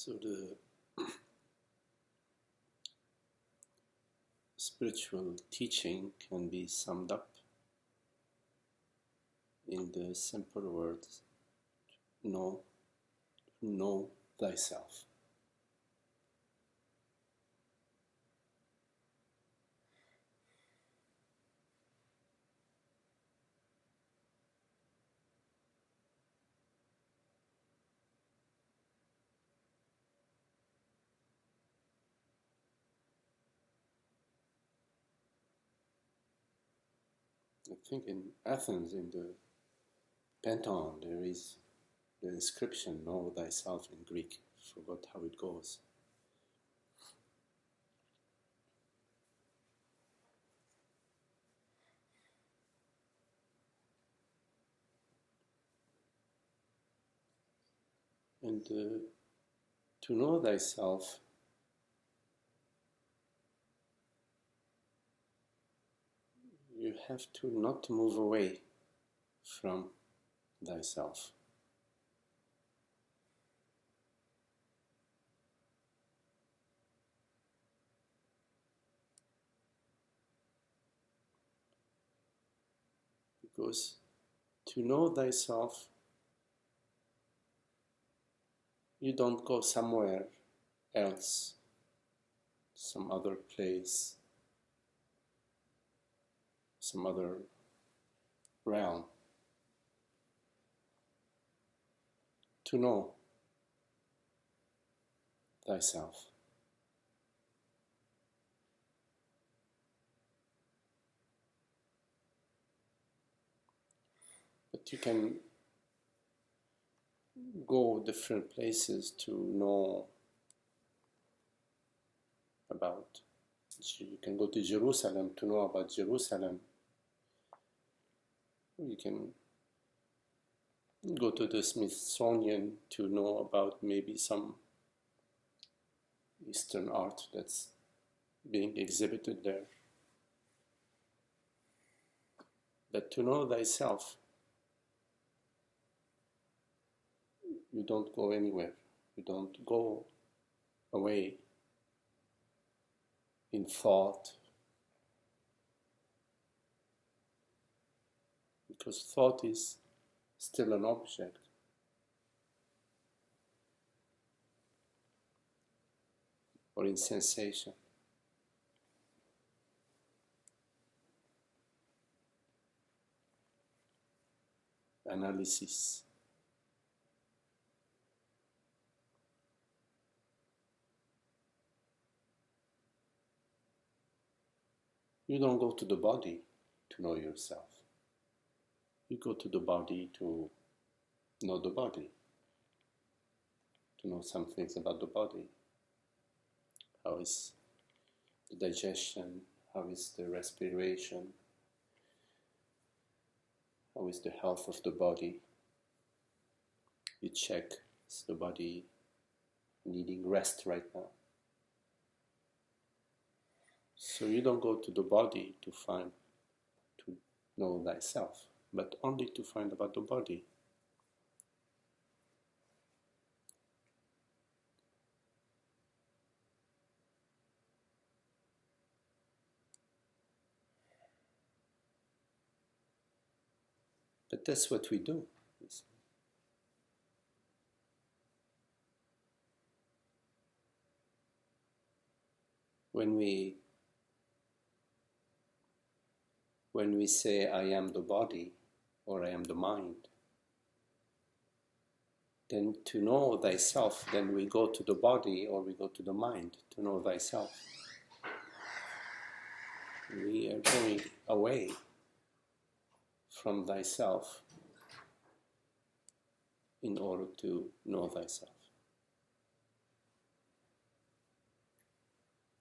So the spiritual teaching can be summed up in the simple words, know thyself. I think in Athens, in the Pantheon, there is the inscription, know thyself in Greek. Forgot how it goes. And to know thyself you have to not move away from thyself. Because to know thyself, you don't go somewhere else, some other place, some other realm. To know thyself. But you can go different places to know about. You can go to Jerusalem to know about Jerusalem. You can go to the Smithsonian to know about maybe some Eastern art that's being exhibited there. But to know thyself, you don't go anywhere. You don't go away in thought. Because thought is still an object. Or in sensation. Analysis. You don't go to the body to know yourself. You go to the body to know the body, to know some things about the body. How is the digestion? How is the respiration? How is the health of the body? You check, is the body needing rest right now? So you don't go to the body to know thyself, but only to find about the body. But that's what we do. When we say I am the body or I am the mind, then to know thyself, then we go to the body or we go to the mind to know thyself. We are going away from thyself in order to know thyself.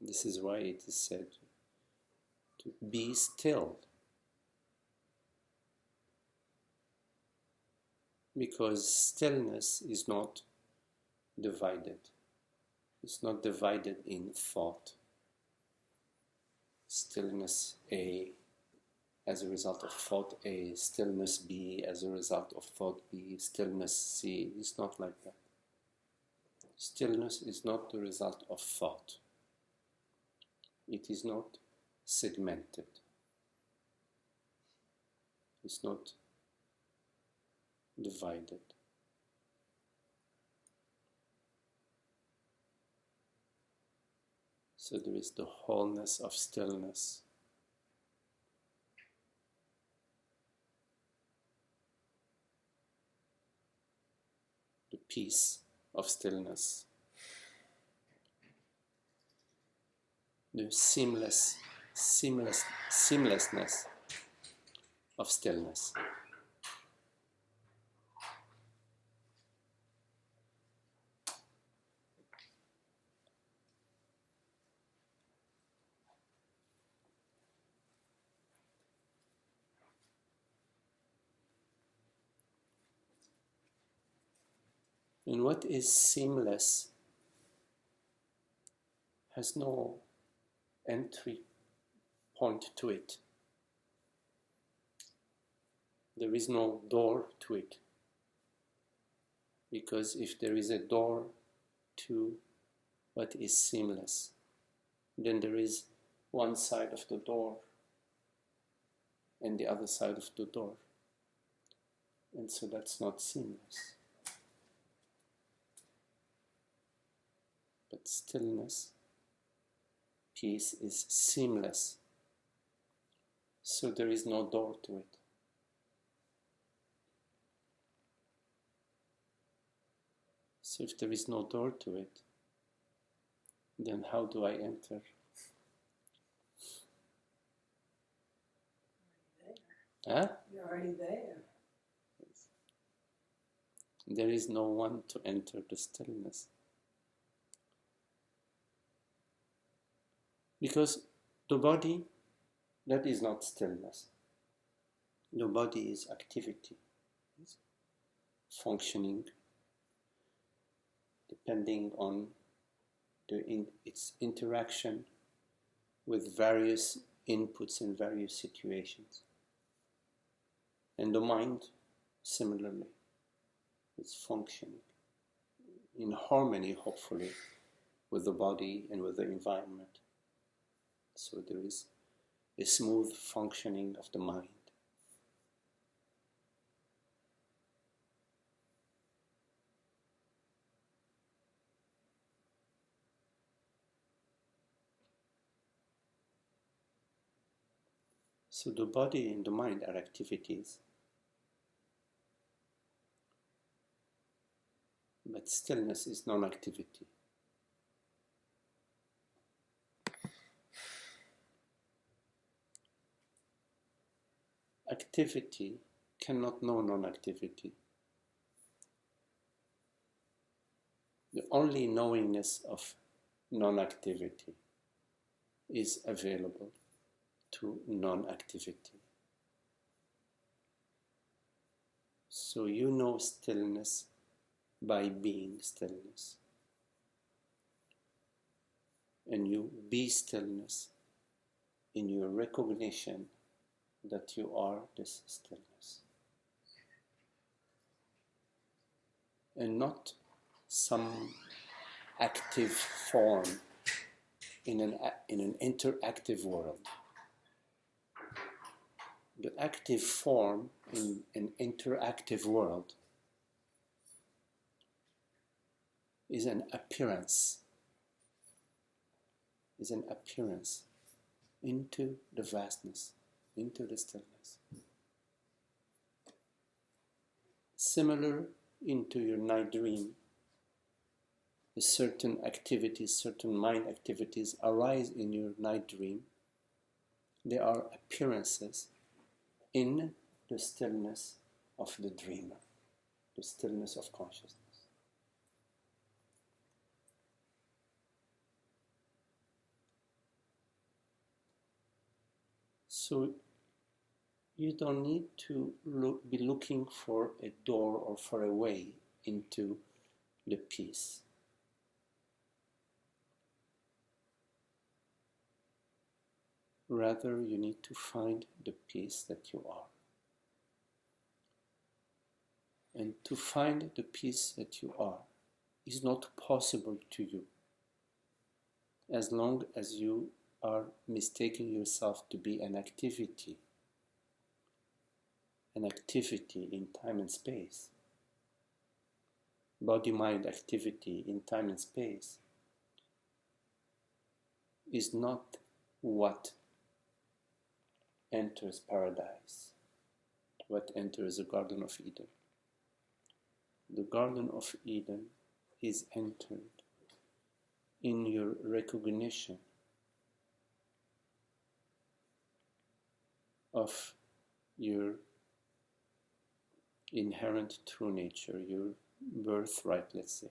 This is why it is said to be still. Because stillness is not divided. It's not divided in thought. Stillness A as a result of thought A, stillness B as a result of thought B, stillness C. It's not like that. Stillness is not the result of thought. It is not segmented. It's not divided. So there is the wholeness of stillness. The peace of stillness. The seamlessness of stillness. And what is seamless has no entry point to it. There is no door to it. Because if there is a door to what is seamless, then there is one side of the door and the other side of the door. And so that's not seamless. But stillness, peace is seamless. So there is no door to it. So if there is no door to it, then how do I enter? Huh? You're already there. There is no one to enter the stillness. Because the body, that is not stillness. The body is activity, it's functioning, depending on its interaction with various inputs in various situations. And the mind, similarly, is functioning in harmony, hopefully, with the body and with the environment. So there is a smooth functioning of the mind. So the body and the mind are activities. But stillness is non-activity. Activity cannot know non-activity. The only knowingness of non-activity is available to non-activity. So you know stillness by being stillness. And you be stillness in your recognition that you are this stillness. And not some active form in an interactive world. The active form in an interactive world is an appearance, into the vastness, into the stillness. Similar into your night dream, certain activities, certain mind activities arise in your night dream. They are appearances in the stillness of the dreamer, the stillness of consciousness. So you don't need to be looking for a door or for a way into the peace. Rather, you need to find the peace that you are. And to find the peace that you are is not possible to you as long as you are mistaking yourself to be an activity in time and space. Body-mind activity in time and space is not what enters paradise, what enters the Garden of Eden. The Garden of Eden is entered in your recognition of your inherent true nature, your birthright, let's say.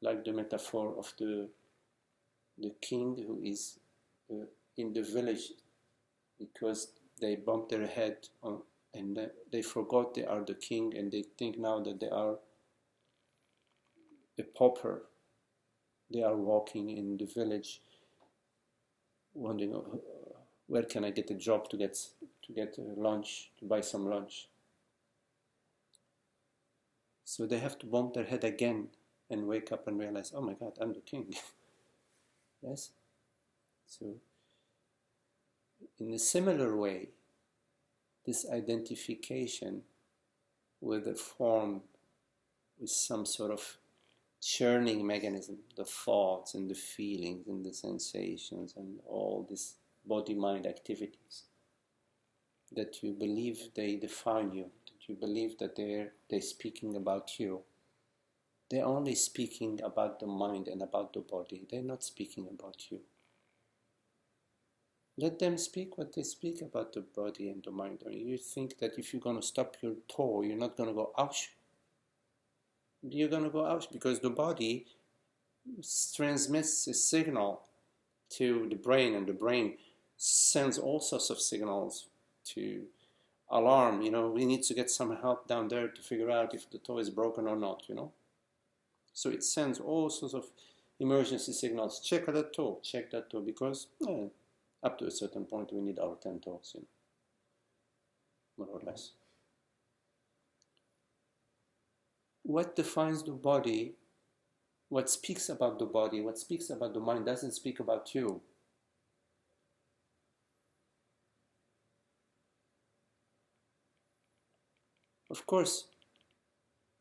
Like the metaphor of the king who is in the village because they bumped their head on, and they forgot they are the king, and they think now that they are a pauper. They are walking in the village wondering, where can I get a job to get lunch, to buy some lunch. So they have to bump their head again and wake up and realize, oh my God, I'm the king. Yes? So in a similar way, this identification with a form, with some sort of churning mechanism, the thoughts and the feelings and the sensations and all these body-mind activities, that you believe they define you, that you believe that they're speaking about you. They're only speaking about the mind and about the body. They're not speaking about you. Let them speak what they speak about the body and the mind. I mean, you think that if you're going to stop your toe, you're not going to go ouch. You're going to go ouch because the body transmits a signal to the brain, and the brain sends all sorts of signals to alarm. We need to get some help down there to figure out if the toe is broken or not, So it sends all sorts of emergency signals. Check that toe, because up to a certain point we need our 10 toes, more or less. What defines the body, what speaks about the body, what speaks about the mind doesn't speak about you. Of course,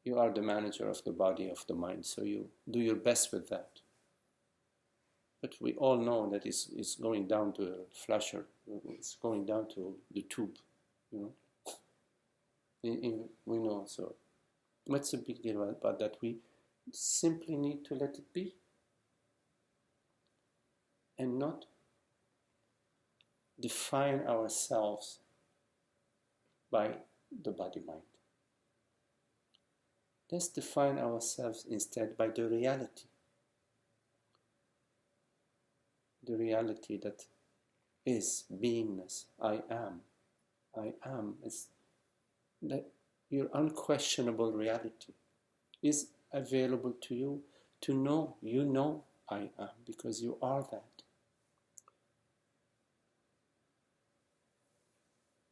you are the manager of the body, of the mind, so you do your best with that. But we all know that it's going down to a flusher, it's going down to the tube, We know, so what's the big deal about that? We simply need to let it be and not define ourselves by the body-mind. Let's define ourselves instead by the reality. The reality that is beingness. I am is that your unquestionable reality is available to you to know. You know I am because you are that.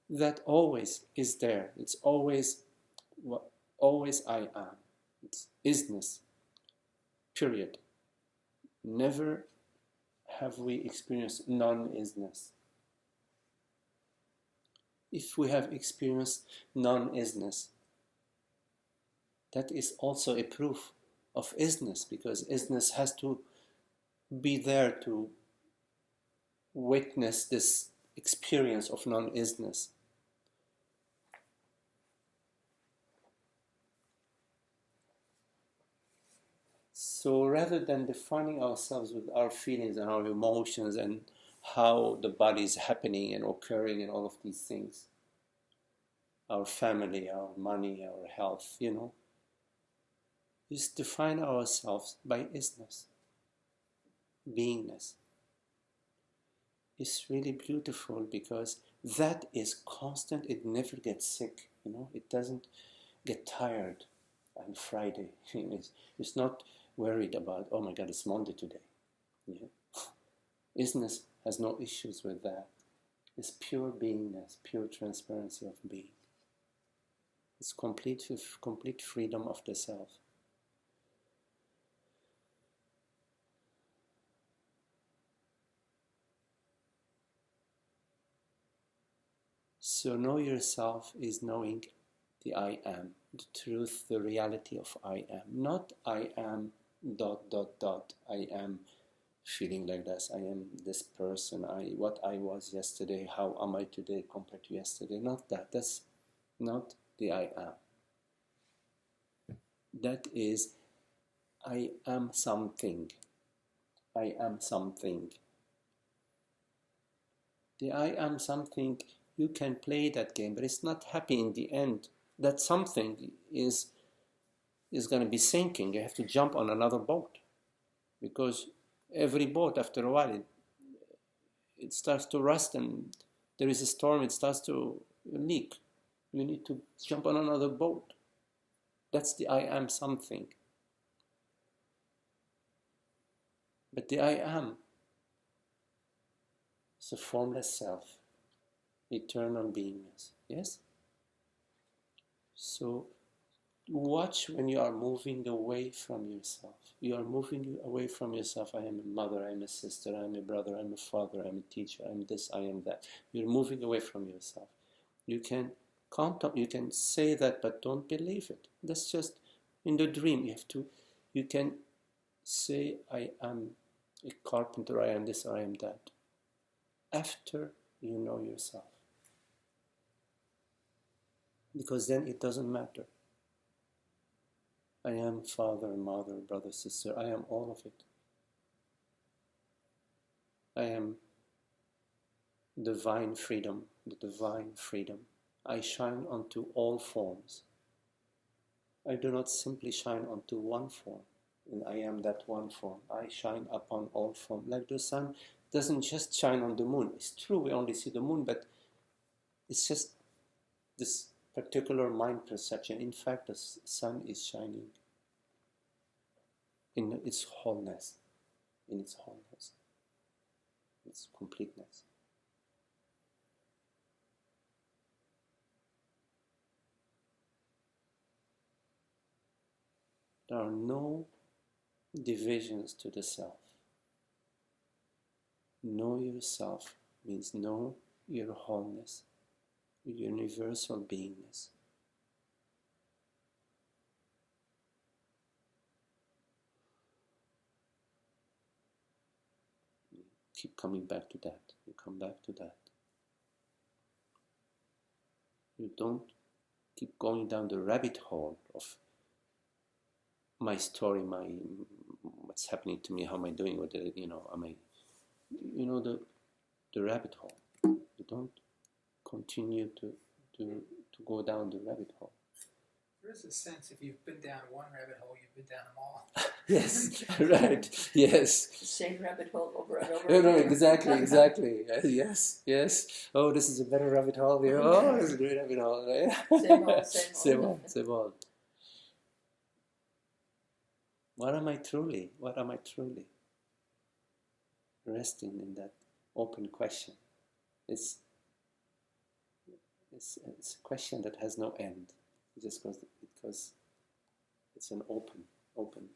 That always is there. It's always I am. It's isness. Period. Never have we experienced non-isness. If we have experienced non-isness, that is also a proof of isness, because isness has to be there to witness this experience of non-isness. So rather than defining ourselves with our feelings and our emotions and how the body is happening and occurring and all of these things, our family, our money, our health, just define ourselves by isness, beingness. It's really beautiful because that is constant. It never gets sick, it doesn't get tired on Friday. It's not worried about, oh my God, it's Monday today. Isness has no issues with that. It's pure beingness, pure transparency of being. It's complete freedom of the self. So know yourself is knowing the I am, the truth, the reality of I am. Not I am ... I am feeling like this, I am this person, what I was yesterday, how am I today compared to yesterday. Not that. That's not the I am. That is, I am something. I am something. The I am something, you can play that game, but it's not happy in the end. That something is going to be sinking. You have to jump on another boat, because every boat, after a while, it starts to rust, and there is a storm, it starts to leak. You need to jump on another boat. That's the I am something. But the I am is a formless self, eternal beingness. Yes? So watch when you are moving away from yourself. You are moving away from yourself. I am a mother, I am a sister, I am a brother, I am a father, I am a teacher, I am this, I am that. You're moving away from yourself. You can you can say that, but don't believe it. That's just in the dream. You can say, I am a carpenter, I am this, I am that, after you know yourself. Because then it doesn't matter. I am father, mother, brother, sister. I am all of it. I am divine freedom, the divine freedom. I shine onto all forms. I do not simply shine onto one form, and I am that one form. I shine upon all forms. Like the sun doesn't just shine on the moon. It's true, we only see the moon, but it's just this particular mind perception. In fact, the sun is shining in its wholeness, its completeness. There are no divisions to the self. Know yourself means know your wholeness, your universal beingness. Keep coming back to that. You come back to that. You don't keep going down the rabbit hole of my story, what's happening to me, how am I doing with it, am I, the rabbit hole. You don't continue to go down the rabbit hole. There is a sense, if you've been down one rabbit hole, you've been down them all. Yes, right, yes. The same rabbit hole over and over No, again. exactly. Yes. Oh, this is a better rabbit hole. Yeah. Oh, this is a great rabbit hole. Same old. What am I truly? Resting in that open question. It's a question that has no end. Just because it's an open